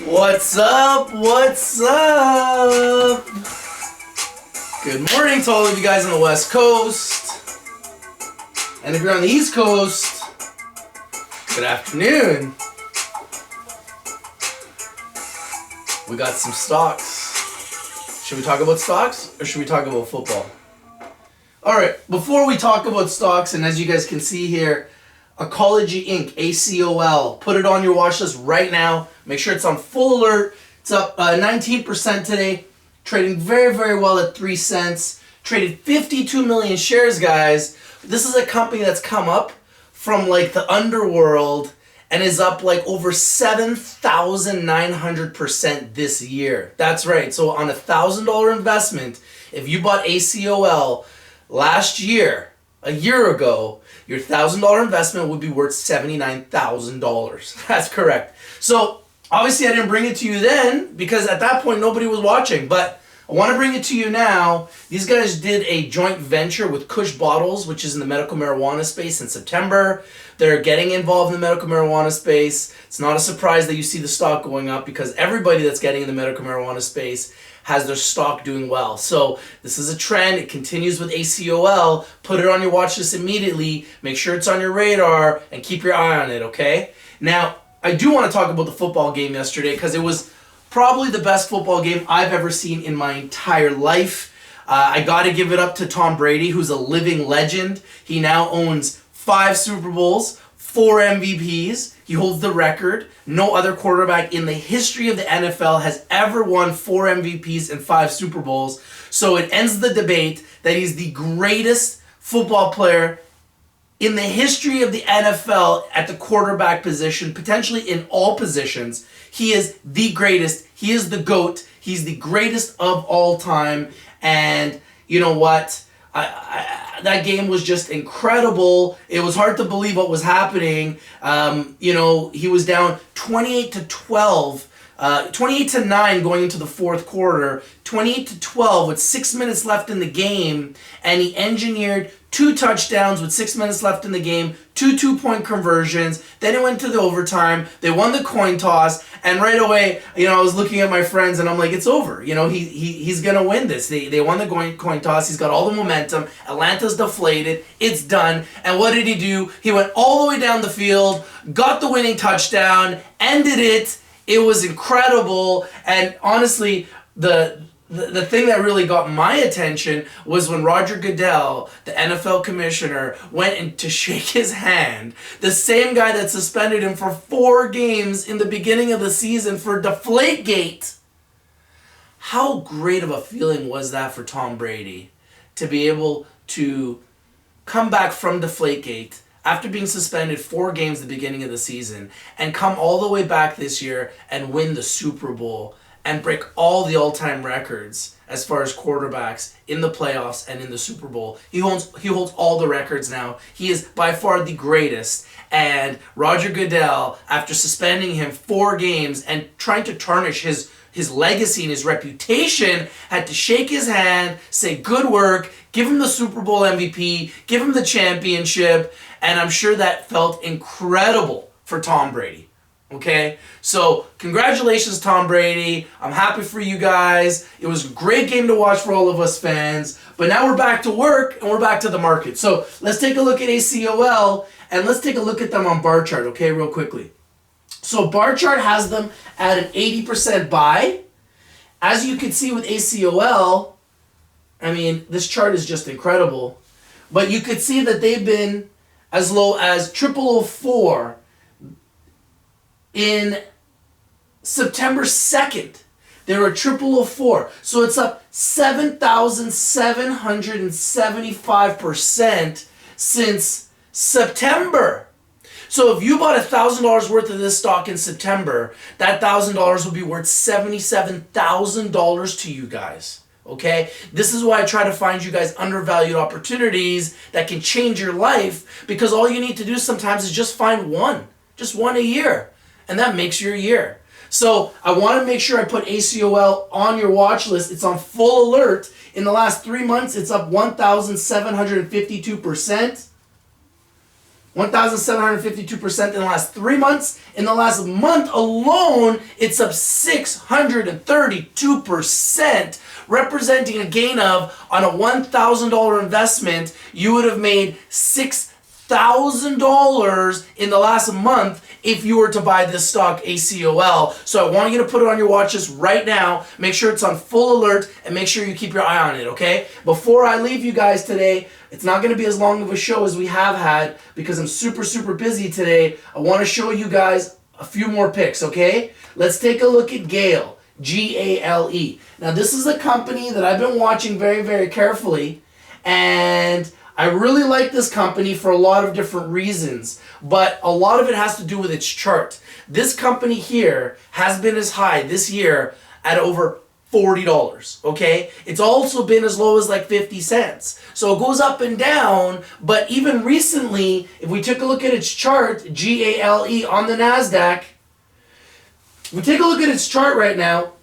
What's up? What's up? Good morning to all of you guys on the West Coast. And if you're on the East Coast, good afternoon. We got some stocks. Should we talk about stocks or should we talk about football? Alright, before we talk about stocks, and as you guys can see here, Acology Inc, ACOL, put it on your watch list right now. Make sure it's on full alert. It's up 19% today, trading very, very well at 3 cents. Traded 52 million shares, guys. This is a company that's come up from like the underworld and is up like over 7,900% this year. That's right. So on a $1,000 investment, if you bought ACOL last year, a year ago, your $1,000 investment would be worth $79,000. That's correct. So obviously I didn't bring it to you then because at that point nobody was watching, but I want to bring it to you now. These guys did a joint venture with Kush Bottles, which is in the medical marijuana space, in September. They're getting involved in the medical marijuana space. It's not a surprise that you see the stock going up because everybody that's getting in the medical marijuana space has their stock doing well. So this is a trend. It continues with ACOL. Put it on your watch list immediately. Make sure it's on your radar and keep your eye on it, okay? Now, I do want to talk about the football game yesterday because it was probably the best football game I've ever seen in my entire life. I got to give it up to Tom Brady, who's a living legend. He now owns 5 Super Bowls, 4 MVPs. He holds the record. No other quarterback in the history of the NFL has ever won 4 MVPs and 5 Super Bowls. So it ends the debate that he's the greatest football player in the history of the NFL at the quarterback position, potentially in all positions. He is the greatest. He is the GOAT. He's the greatest of all time. And you know what? That game was just incredible. It was hard to believe what was happening. He was down 28-12, 28-9 going into the fourth quarter, 28-12 with 6 minutes left in the game, and he engineered 2 touchdowns with 6 minutes left in the game, 2 two-point conversions. Then it went to the overtime. They won the coin toss, and right away, I was looking at my friends, and I'm like, it's over. He's gonna win this. They won the coin toss. He's got all the momentum. Atlanta's deflated. It's done. And what did he do? He went all the way down the field, got the winning touchdown, ended it. It was incredible, and honestly, the thing that really got my attention was when Roger Goodell, the NFL commissioner, went in to shake his hand. The same guy that suspended him for 4 games in the beginning of the season for Deflategate. How great of a feeling was that for Tom Brady to be able to come back from Deflategate after being suspended 4 games at the beginning of the season and come all the way back this year and win the Super Bowl and break all the all-time records as far as quarterbacks in the playoffs and in the Super Bowl. He holds all the records now. He is by far the greatest. And Roger Goodell, after suspending him 4 games and trying to tarnish his legacy and his reputation, had to shake his hand, say good work, give him the Super Bowl MVP, give him the championship, and I'm sure that felt incredible for Tom Brady. Okay, so congratulations, Tom Brady. I'm happy for you guys. It was a great game to watch for all of us fans. But now we're back to work and we're back to the market. So let's take a look at ACOL and let's take a look at them on bar chart, okay, real quickly. So bar chart has them at an 80% buy. As you can see with ACOL, this chart is just incredible. But you could see that they've been as low as 0004 in September 2nd. They were 0004. So it's up 7,775% since September. So if you bought $1,000 worth of this stock in September, that $1,000 will be worth $77,000 to you guys. Okay? This is why I try to find you guys undervalued opportunities that can change your life, because all you need to do sometimes is just find one. Just one a year. And that makes your year. So I want to make sure I put ACOL on your watch list. It's on full alert. In the last 3 months, it's up 1,752%. 1,752% in the last 3 months. In the last month alone, it's up 632%, representing a gain of, on a $1,000 investment, you would have made $6,000 in the last month if you were to buy this stock, ACOL. So I want you to put it on your watch list right now. Make sure it's on full alert and make sure you keep your eye on it, okay? Before I leave you guys today, it's not going to be as long of a show as we have had because I'm super, super busy today. I want to show you guys a few more picks, okay? Let's take a look at Gale, G-A-L-E. Now, this is a company that I've been watching very, very carefully, and I really like this company for a lot of different reasons, but a lot of it has to do with its chart. This company here has been as high this year at over $40, okay? It's also been as low as like 50 cents. So it goes up and down, but even recently, if we took a look at its chart, G-A-L-E on the NASDAQ, if we take a look at its chart right now,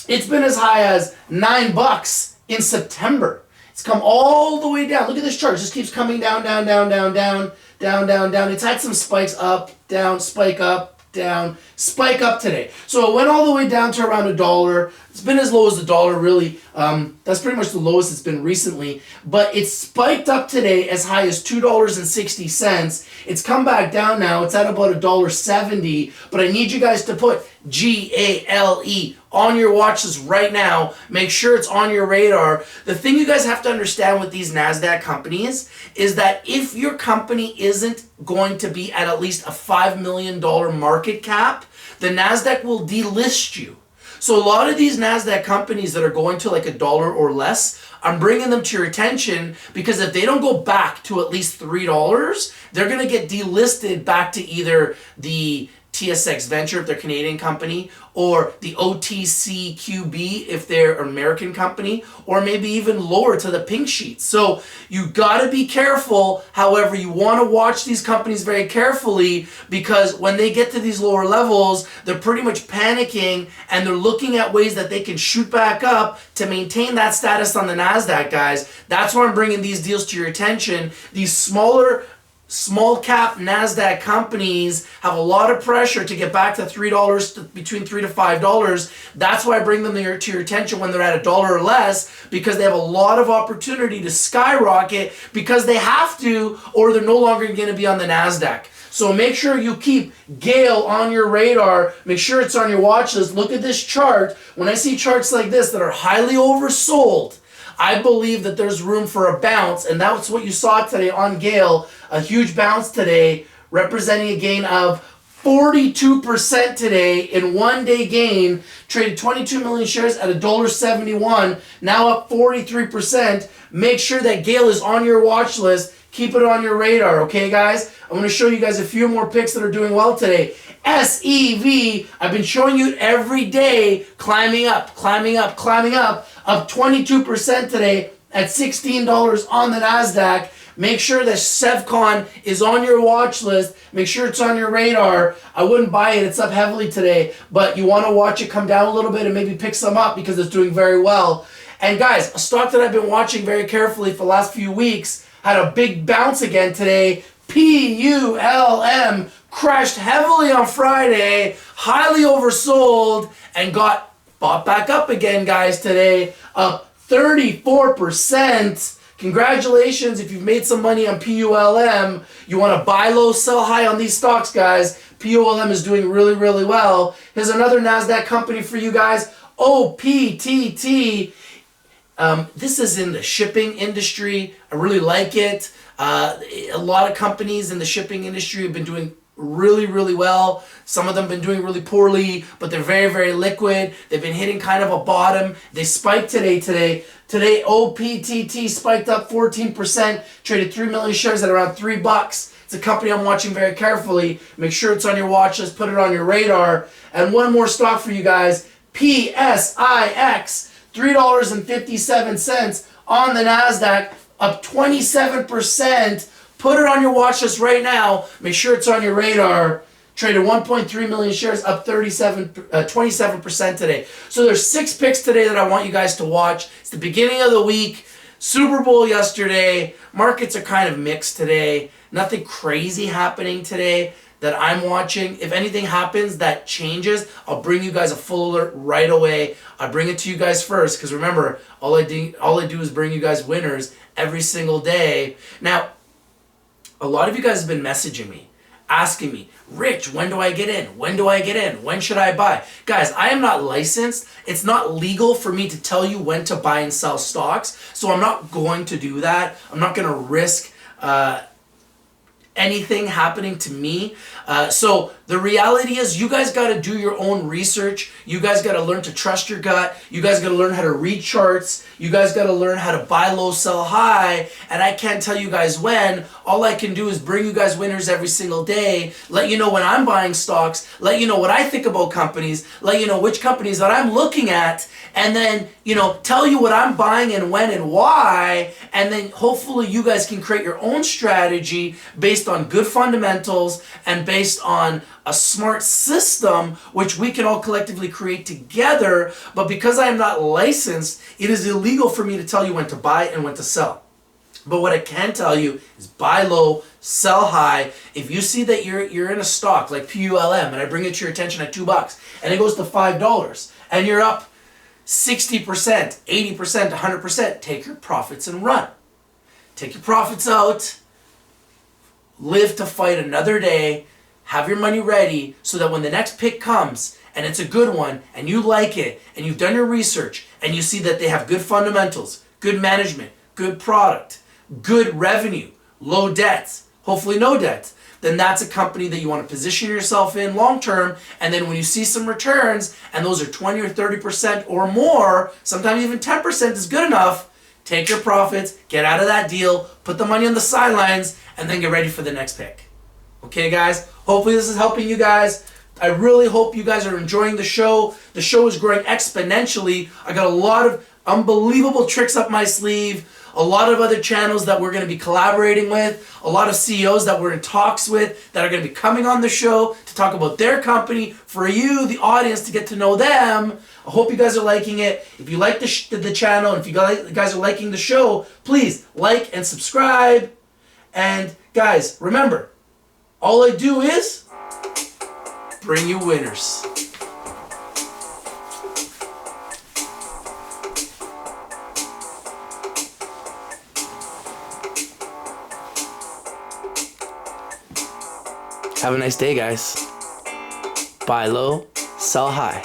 it's been as high as $9 in September. It's come all the way down. Look at this chart. It just keeps coming down, down, down, down, down, down, down, down. It's had some spikes up, down, spike up, down, spike up today. So it went all the way down to around $1. It's been as low as $1 really. That's pretty much the lowest it's been recently. But it's spiked up today as high as $2.60. It's come back down now. It's at about $1.70. But I need you guys to put G-A-L-E on your watch list right now. Make sure it's on your radar. The thing you guys have to understand with these NASDAQ companies is that if your company isn't going to be at least a $5 million market cap, the NASDAQ will delist you. So a lot of these NASDAQ companies that are going to like $1 or less, I'm bringing them to your attention because if they don't go back to at least $3, they're going to get delisted back to either the TSX Venture if they're a Canadian company, or the OTCQB if they're an American company, or maybe even lower to the pink sheet. So you got to be careful. However, you want to watch these companies very carefully because when they get to these lower levels, they're pretty much panicking and they're looking at ways that they can shoot back up to maintain that status on the NASDAQ, guys. That's why I'm bringing these deals to your attention. These small cap NASDAQ companies have a lot of pressure to get back to $3, between $3 to $5. That's why I bring them to your attention when they're at $1 or less, because they have a lot of opportunity to skyrocket because they have to, or they're no longer going to be on the NASDAQ. So make sure you keep Gale on your radar. Make sure it's on your watch list. Look at this chart. When I see charts like this that are highly oversold, I believe that there's room for a bounce, and that's what you saw today on Gale. A huge bounce today, representing a gain of 42% today in 1 day gain. Traded 22 million shares at $1.71, now up 43%. Make sure that Gale is on your watch list. Keep it on your radar, okay, guys? I'm going to show you guys a few more picks that are doing well today. SEV, I've been showing you every day, climbing up, climbing up, climbing up 22% today at $16 on the NASDAQ. Make sure that SevCon is on your watch list. Make sure it's on your radar. I wouldn't buy it. It's up heavily today, but you want to watch it come down a little bit and maybe pick some up because it's doing very well. And guys, a stock that I've been watching very carefully for the last few weeks had a big bounce again today. PULM crashed heavily on Friday, highly oversold, and got bought back up again, guys, today, up 34%. Congratulations if you've made some money on PULM. You want to buy low, sell high on these stocks, guys. PULM is doing really, really well. Here's another NASDAQ company for you guys, OPTT. This is in the shipping industry. I really like it. A lot of companies in the shipping industry have been doing really, really well. Some of them have been doing really poorly, but they're very, very liquid. They've been hitting kind of a bottom. They spiked today. Today, OPTT spiked up 14%, traded 3 million shares at around $3. It's a company I'm watching very carefully. Make sure it's on your watch list, put it on your radar. And one more stock for you guys, PSIX, $3.57 on the NASDAQ, up 27%. Put it on your watch list right now. Make sure it's on your radar. Traded 1.3 million shares, up 27% today. So there's 6 picks today that I want you guys to watch. It's the beginning of the week. Super Bowl yesterday. Markets are kind of mixed today. Nothing crazy happening today that I'm watching. If anything happens that changes, I'll bring you guys a full alert right away. I bring it to you guys first because remember, all I do is bring you guys winners every single day. Now, a lot of you guys have been messaging me, asking me, Rich, when do I get in? When do I get in? When should I buy? Guys, I am not licensed. It's not legal for me to tell you when to buy and sell stocks. So I'm not going to do that. I'm not going to risk anything happening to me. So the reality is you guys got to do your own research. You guys got to learn to trust your gut. You guys got to learn how to read charts. You guys got to learn how to buy low, sell high. And I can't tell you guys when. All I can do is bring you guys winners every single day, let you know when I'm buying stocks, let you know what I think about companies, let you know which companies that I'm looking at, and then, tell you what I'm buying and when and why. And then hopefully you guys can create your own strategy based on good fundamentals and based on a smart system which we can all collectively create together. But because I am not licensed, it is illegal for me to tell you when to buy and when to sell. But what I can tell you is buy low, sell high. If you see that you're in a stock like PULM and I bring it to your attention at $2 and it goes to $5 and you're up 60%, 80%, 100%, take your profits and run. Take your profits out, live to fight another day, have your money ready so that when the next pick comes and it's a good one and you like it and you've done your research and you see that they have good fundamentals, good management, good product, good revenue, low debts, hopefully no debt, then that's a company that you want to position yourself in long term. And then when you see some returns and those are 20 or 30% or more, sometimes even 10% is good enough, take your profits, get out of that deal, put the money on the sidelines, and then get ready for the next pick. Okay, guys? Hopefully this is helping you guys. I really hope you guys are enjoying the show. The show is growing exponentially. I got a lot of unbelievable tricks up my sleeve, a lot of other channels that we're going to be collaborating with, a lot of CEOs that we're in talks with that are going to be coming on the show to talk about their company for you, the audience, to get to know them. I hope you guys are liking it. If you like the channel, and if you guys are liking the show, please like and subscribe. And guys, remember, all I do is bring you winners. Have a nice day, guys. Buy low, sell high.